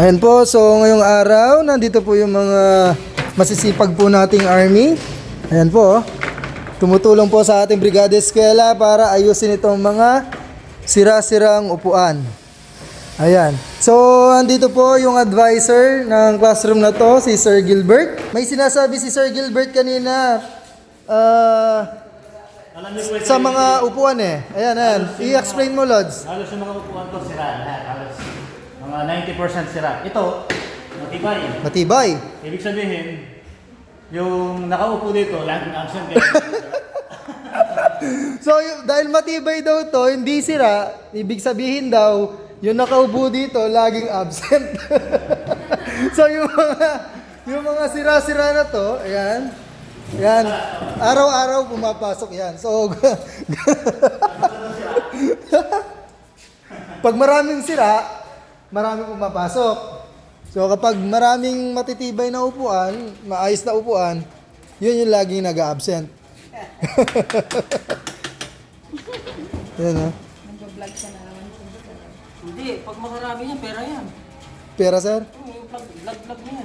Ayan po, so ngayong araw, nandito po yung mga masisipag po nating army. Ayan po, tumutulong po sa ating Brigada Eskwela para ayusin itong mga sira-sirang upuan. Ayan. So, andito po yung advisor ng classroom na to, si Sir Gilbert. May sinasabi si Sir Gilbert kanina sa mga upuan eh. Ayan. I-explain mo, Lods. Halos yung mga upuan ko sira lahat. Halos mga 90% sira. Ito, matibay. Matibay. Ibig sabihin, yung nakaupo dito, laging absent kayo. So, dahil matibay daw to, hindi sira, ibig sabihin daw, yung nakaupo dito, laging absent. So, yung mga sira-sira na to, ayan, yan, araw-araw pumapasok yan. So, pag maraming sira, maraming pumapasok. So, kapag maraming matitibay na upuan, maayos na upuan, yun yung laging nag-absent. Yan ha. Nag-vlog ka na naman. Hindi, pag makarami yan, pera yan. Pera, sir? Vlog na yan.